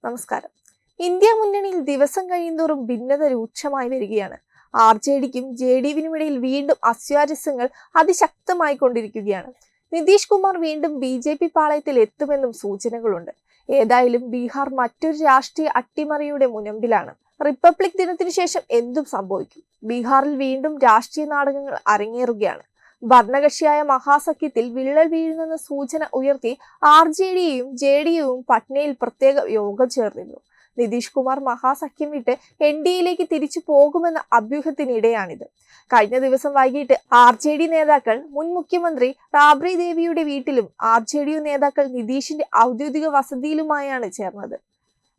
നമസ്കാരം. ഇന്ത്യ മുന്നണിയിൽ ദിവസം കഴിയുന്തോറും ഭിന്നത രൂക്ഷമായി വരികയാണ്. RJDക്കും JDUവിനും ഇടയിൽ വീണ്ടും അസ്വാരസ്യങ്ങൾ അതിശക്തമായി കൊണ്ടിരിക്കുകയാണ്. നിതീഷ് കുമാർ വീണ്ടും BJP പാളയത്തിൽ എത്തുമെന്നും സൂചനകളുണ്ട്. ഏതായാലും ബീഹാർ മറ്റൊരു രാഷ്ട്രീയ അട്ടിമറിയുടെ മുനമ്പിലാണ്. റിപ്പബ്ലിക് ദിനത്തിനു ശേഷം എന്തും സംഭവിക്കും. ബീഹാറിൽ വീണ്ടും രാഷ്ട്രീയ നാടകങ്ങൾ അരങ്ങേറുകയാണ്. ഭരണകക്ഷിയായ മഹാസഖ്യത്തിൽ വിള്ളൽ വീഴുന്നെന്ന സൂചന ഉയർത്തി RJDയും JDUവും പട്നയിൽ പ്രത്യേക യോഗം ചേർന്നിരുന്നു. നിതീഷ് കുമാർ മഹാസഖ്യം വിട്ട് NDAയിലേക്ക് തിരിച്ചു പോകുമെന്ന അഭ്യൂഹത്തിനിടെയാണിത്. കഴിഞ്ഞ ദിവസം വൈകിട്ട് RJD നേതാക്കൾ മുൻ മുഖ്യമന്ത്രി റാബ്രി ദേവിയുടെ വീട്ടിലും RJDU നേതാക്കൾ നിതീഷിന്റെ ഔദ്യോഗിക വസതിയിലുമായാണ് ചേർന്നത്.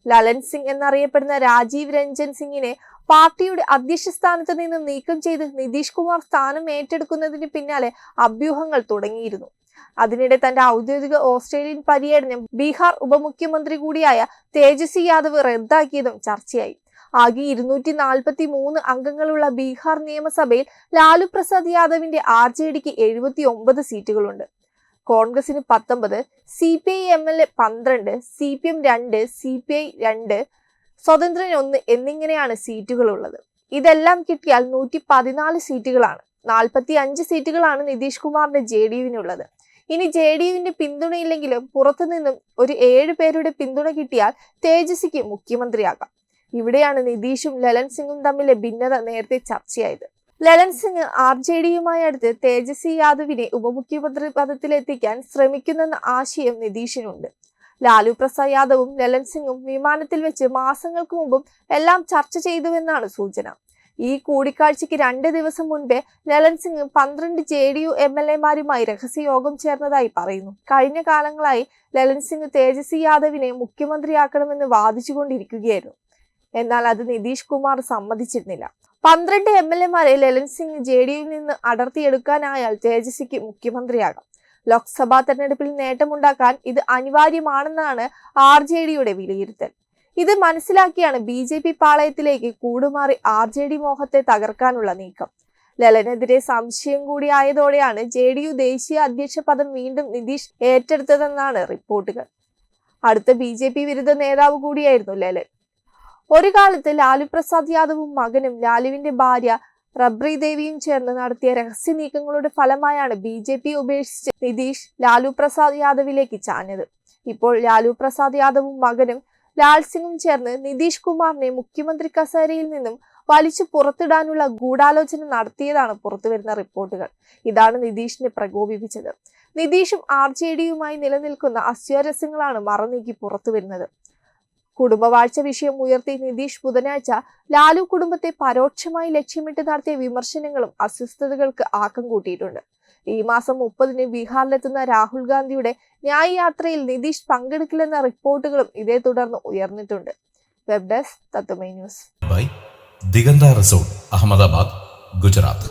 ലലൻ സിംഗ് എന്നറിയപ്പെടുന്ന രാജീവ് രഞ്ജൻ സിംഗിനെ പാർട്ടിയുടെ അധ്യക്ഷ സ്ഥാനത്ത് നിന്നും നീക്കം ചെയ്ത് നിതീഷ് കുമാർ സ്ഥാനം ഏറ്റെടുക്കുന്നതിന് പിന്നാലെ അഭ്യൂഹങ്ങൾ തുടങ്ങിയിരുന്നു. അതിനിടെ തന്റെ ഔദ്യോഗിക ഓസ്ട്രേലിയൻ പര്യടനം ബീഹാർ ഉപമുഖ്യമന്ത്രി കൂടിയായ തേജസ്വി യാദവ് റദ്ദാക്കിയതും ചർച്ചയായി. ആകെ 243 അംഗങ്ങളുള്ള ബീഹാർ നിയമസഭയിൽ ലാലു പ്രസാദ് യാദവിന്റെ RJDക്ക് 79 സീറ്റുകളുണ്ട്. കോൺഗ്രസിന് 19, CPI-ML 12, CPM 2, CPI 2, സ്വതന്ത്രൻ 1 എന്നിങ്ങനെയാണ് സീറ്റുകളുള്ളത്. ഇതെല്ലാം കിട്ടിയാൽ 114 സീറ്റുകളാണ്. 45 സീറ്റുകളാണ് നിതീഷ് കുമാറിന്റെ JDUവിനുള്ളത്. ഇനി JDUവിന്റെ പിന്തുണയില്ലെങ്കിലും പുറത്തുനിന്നും ഒരു 7 പേരുടെ പിന്തുണ കിട്ടിയാൽ തേജസ്വിക്ക് മുഖ്യമന്ത്രിയാകാം. ഇവിടെയാണ് നിതീഷും ലലൻ സിംഗും തമ്മിലെ ഭിന്നത നേരത്തെ ചർച്ചയായത്. ലലൻ സിംഗ് RJDയുമായി അടുത്ത് തേജസ്വി യാദവിനെ ഉപമുഖ്യമന്ത്രി പദത്തിലെത്തിക്കാൻ ശ്രമിക്കുന്നെന്ന ആശയം നിതീഷിനുണ്ട്. ലാലു പ്രസാദ് യാദവും ലലൻ സിംഗും വിമാനത്തിൽ വെച്ച് മാസങ്ങൾക്ക് മുമ്പും എല്ലാം ചർച്ച ചെയ്തുവെന്നാണ് സൂചന. ഈ കൂടിക്കാഴ്ചയ്ക്ക് 2 ദിവസം മുൻപേ ലലൻ സിംഗ് 12 JDU MLAമാരുമായി രഹസ്യയോഗം ചേർന്നതായി പറയുന്നു. കഴിഞ്ഞ കാലങ്ങളായി ലലൻ സിംഗ് തേജസ്വി യാദവിനെ മുഖ്യമന്ത്രിയാക്കണമെന്ന് വാദിച്ചുകൊണ്ടിരിക്കുകയായിരുന്നു. എന്നാൽ അത് നിതീഷ് കുമാർ സമ്മതിച്ചിരുന്നില്ല. 12 MLAമാരെ ലലൻ സിംഗ് JDUവിൽ നിന്ന് അടർത്തിയെടുക്കാനായാൽ തേജസ്വിക്ക് മുഖ്യമന്ത്രിയാകാം. ലോക്സഭാ തെരഞ്ഞെടുപ്പിൽ നേട്ടമുണ്ടാക്കാൻ ഇത് അനിവാര്യമാണെന്നാണ് RJDയുടെ വിലയിരുത്തൽ. ഇത് മനസ്സിലാക്കിയാണ് BJP പാളയത്തിലേക്ക് കൂടുമാറി RJD മോഹത്തെ തകർക്കാനുള്ള നീക്കം. ലലനെതിരെ സംശയം കൂടി ആയതോടെയാണ് JDU ദേശീയ അധ്യക്ഷ പദം വീണ്ടും നിതീഷ് ഏറ്റെടുത്തതെന്നാണ് റിപ്പോർട്ടുകൾ. അടുത്ത BJP വിരുദ്ധ നേതാവ് കൂടിയായിരുന്നു ലലൻ. ഒരു കാലത്ത് ലാലു പ്രസാദ് യാദവും മകനും ലാലുവിന്റെ ഭാര്യ റബ്രി ദേവിയും ചേർന്ന് നടത്തിയ രഹസ്യ നീക്കങ്ങളുടെ ഫലമായാണ് BJP ഉപേക്ഷിച്ച് നിതീഷ് ലാലു പ്രസാദ് യാദവിലേക്ക് ചാഞ്ഞത്. ഇപ്പോൾ ലാലു പ്രസാദ് യാദവും മകനും ലാൽ സിംഗും ചേർന്ന് നിതീഷ് കുമാറിനെ മുഖ്യമന്ത്രി കസേരയിൽ നിന്നും വലിച്ചു പുറത്തിടാനുള്ള ഗൂഢാലോചന നടത്തിയതാണ് പുറത്തുവരുന്ന റിപ്പോർട്ടുകൾ. ഇതാണ് നിതീഷിനെ പ്രകോപിപ്പിച്ചത്. നിതീഷും RJDയുമായി നിലനിൽക്കുന്ന അസ്വാരസ്യങ്ങളാണ് മറനീക്കി പുറത്തുവരുന്നത്. കുടുംബവാഴ്ച വിഷയം ഉയർത്തി നിതീഷ് ബുധനാഴ്ച ലാലു കുടുംബത്തെ പരോക്ഷമായി ലക്ഷ്യമിട്ട് നടത്തിയ വിമർശനങ്ങളും അസ്വസ്ഥതകൾക്ക് ആക്കം കൂട്ടിയിട്ടുണ്ട്. ഈ മാസം 30-ന് ബീഹാറിലെത്തുന്ന രാഹുൽ ഗാന്ധിയുടെ ന്യായ് യാത്രയിൽ നിതീഷ് പങ്കെടുക്കില്ലെന്ന റിപ്പോർട്ടുകളും ഇതേ തുടർന്ന് ഉയർന്നിട്ടുണ്ട്. വെബ് ഡെസ്ക് തത്വമൈ ന്യൂസ്. ദിഗന്ത റിസോർട്ട്, അഹമ്മദാബാദ്, ഗുജറാത്ത്.